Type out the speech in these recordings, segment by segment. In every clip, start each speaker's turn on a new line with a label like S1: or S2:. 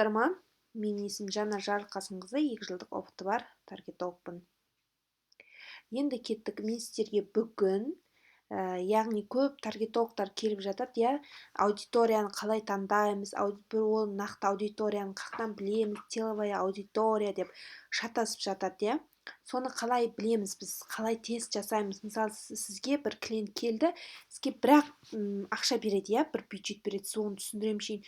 S1: Менің есімім Жанар Жарылқасынқызы, 2 жылдық опыты бар таргетологпын. Енді кеттік, мен сіздерге бүгін, яғни көп таргетологтар келіп жатады, аудиторияны қалай таңдаймыз, ол нақты аудиторияны қақтан білеміз, целевая аудитория деп шатасып жатады, соны қалай білеміз біз, қалай тест жасаймыз. Мысалы, сізге бір клиент келді, сізге бірақ ақша береді, бір бюджет береді, соны түсіндіремін.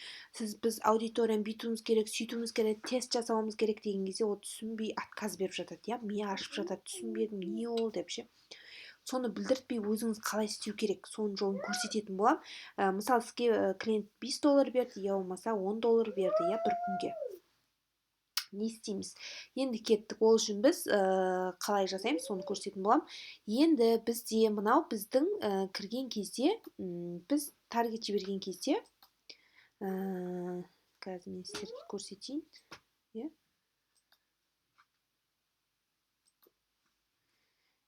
S1: Біз аудиторияны бүйтуіміз керек, сөйтуіміз керек, тест жасауымыз керек деген кезде ол түсінбей отказ беріп жатады, миы ашып жатады, түсінбедім, не ол деп ше. Соны білдіртпей өзіңіз қалай істеу керек, соның жолын көрсететін болам. Мысалы, сізге клиент $5 берді, я болмаса $10 берді, бір күнге. Не істейміз? Енді кеттік, ол үшін біз қалай жасаймыз, соны көрсететін болам. Енді бізде мынау біздің кірген кезде, біз таргет жіберген кезде, қазір мен сіздерге көрсетейін.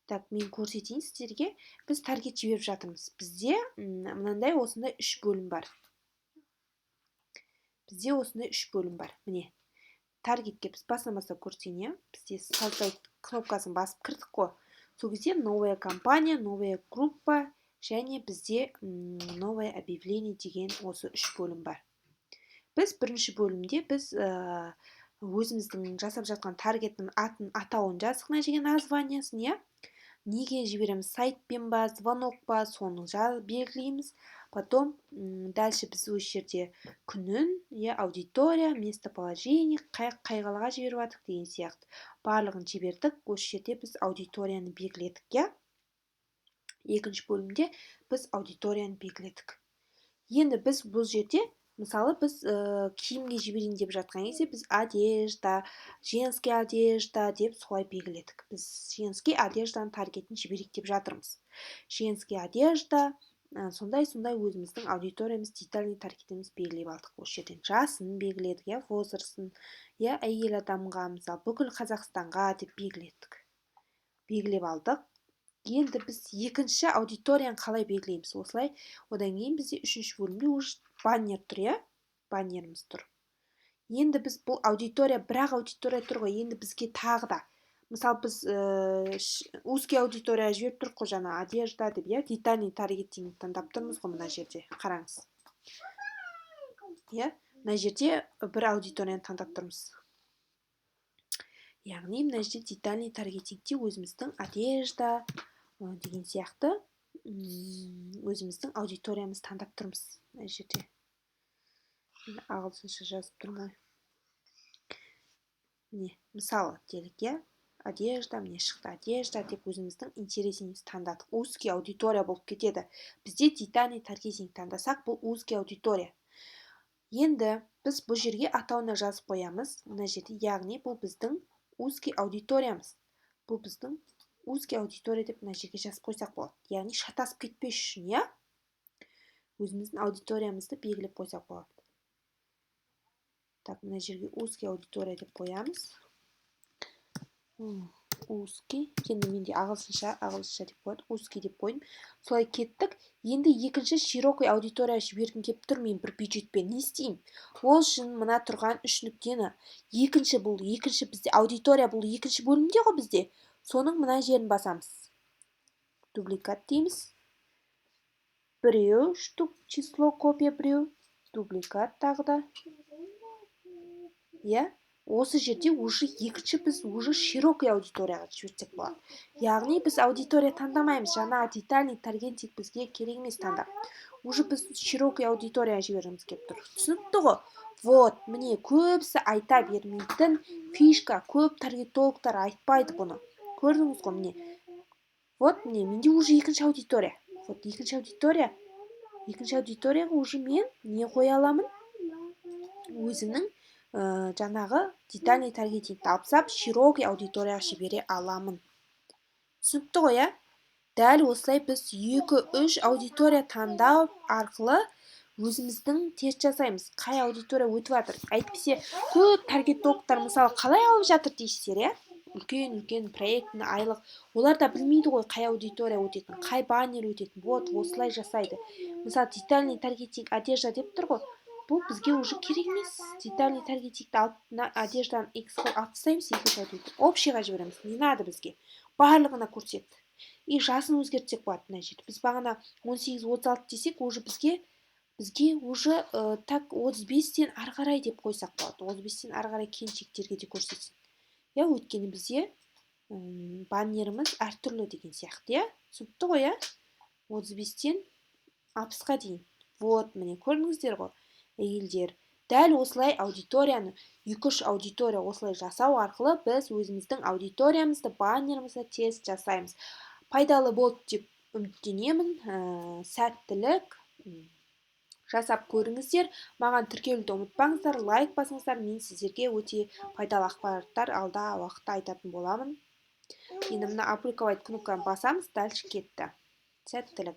S1: Так, мен көрсетейін сіздерге. Біз таргет жіберіп жатырмыз. Бізде мынандай осындай 3 бөлім бар. Міне. Таргетке біз басынан бастап көрсетейін, бізде создать кнопкасын басып кірдік қой. Сол кезде новая компания, новая группа және бізде новое объявление деген осы 3 бөлім бар. Біз бірінші бөлімде біз өзіміздің жасап жатқан таргеттің атауын жаздық, мына жерге названиясын, неге жібереміз, сайтпен ба, звонок па, соны белгілейміз. Потом дальше біз осы жерде күнін, аудитория, местоположение, қай қалаға жіберіп жатырмық деген сияқты. Барлығын жібердік, осы жерде біз аудиторияны белгіледік, Екінші бөлімде біз аудиторияны белгіледік. Енді біз бұл жерде, мысалы, біз киімге жіберейін деп жатқан кезде, біз одежда, женский одежда деп солай белгіледік. Біз женский одежданың таргетін жіберейік деп жатырмыз. Женский одежда, сондай өзіміздің аудиториямыз, детальный таргетіміз белгілеп алдық. Осы жерден жасын белгіледік, возрастын, әйел адамға, мысалы, бүкіл Қазақстанға деп белгілеп алдық. Енді біз екінші аудиторияны қалай белгілейміз? Осылай, одан кейін бізде үшінші бөлімде уже баннер тұр, баннеріміз тұр. Енді біз бұл аудитория, бірақ аудитория тұр ғой, енді бізге тағы да. Мысалы, біз узкий аудитория жіберіп тұрық қой, жаңа одежда деп, детальный таргетинг таңдап тұрмыз ғой, мына жерде, қараңыз. Мына жерде бір аудиторияны таңдап тұрмыз. Яғни, мына жерде детальный таргетингте өзіміздің одежда деген сияқты өзіміздің аудиториямыз таңдап тұрмыз. Мына жерде ағылшынша жазып тұрмай. Мысалы, делік, одежда, міне шықты, одежда деп өзіміздің интересімізді таңдадық. Узкий аудитория болып кетеді. Бізде детальный таргетинг таңдасақ, бұл узкий аудитория. Енді біз бұл жерге атауына жазып қоямыз. Мына жерде, яғни бұл біздің узкий аудиториямыз. Бұл біздің узкий аудитория деп мына жерге жазып қойсақ болады. Яғни шатасып кетпес үшін, өзіміздің аудиториямызды белгілеп қойсақ болады. Так, мына жерге узкий аудитория деп қоямыз. Узкий, енді менде ағылшынша деп қойды, узкий деп қойдым. Солай кеттік. Енді екінші широкий аудитория жібергім келіп тұр, мен бір бюджетпен не істеймін? Ол үшін мына тұрған 3 нүктені, екінші бізде аудитория, бұл екінші бөлімде ғой бізде. Соның мына жерін басамыз. Дубликат дейміз. Біреу штук, число, копия біреу. Дубликат тағы да. Осы жерде уже екінші біз уже широкий аудиторияға жіберсек болады. Яғни біз аудитория таңдамаймыз. Жаңа детальный таргетинг бізге керек емес таңдап. Уже біз широкий аудитория жібергіміз келіп тұр. Түсінікті ғой? Вот, міне көбісі айта бермейтін фишка, көп таргетологтар айтпайды бұны. Көрдіңіз ғой, міне. Вот, міне, менде уже екінші аудитория. Вот, екінші аудиторияға уже мен не қоя аламын? Өзімнің жаңағы детальный таргетинг тапсап, широкий аудиторияға жібере аламын. Түсінікті ғой, Дәл осылай біз 2-3 аудитория таңдау арқылы өзіміздің тест жасаймыз. Қай аудитория өтіп жатыр? Әйтпесе, көп таргетологтар мысалы қалай алып жатыр дейсіздер, Үлкен проектіні айлық. Олар да білмейді ғой, қай аудитория өтетін, қай баннер өтетін. Вот, осылай жасайды. Мысалы, детальный таргетинг одежда деп тұр ғой. бұл бізге уже керек емес. Детальный таргетингті одежданы X қылып алып тастаймыз, общийға жібереміз. Не надо бізге. Барлығына көрсет. И жасын өзгертсек болады мына жерде. Біз бағана 18-36 десек, уже бізге уже так 35-тен ары қарай деп қойсақ болады. 35-тен ары қарай келіншектерге де көрсетсін. Я өйткені бізде баннеріміз әртүрлі деген сияқты, я? Түсінікті ғой, я? 35-тен 60-қа дейін. Вот, міне көрдіңіздер ғой, әйелдер. Дәл осылай аудиторияны, 2-3 аудитория осылай жасау арқылы біз өзіміздің аудиториямызды, баннерімізді тез жасаймыз. Пайдалы болды деп үміттенемін. Сәттілік. Жасап көріңіздер. Маған тіркелуді ұмытпаңыздар, лайк басыңыздар. Мен сіздерге өте пайдалы ақпараттар алда уақытта айтатын боламын. Енді мына опубликовать кнопканы басамыз, дальше кетті. Сәттілік.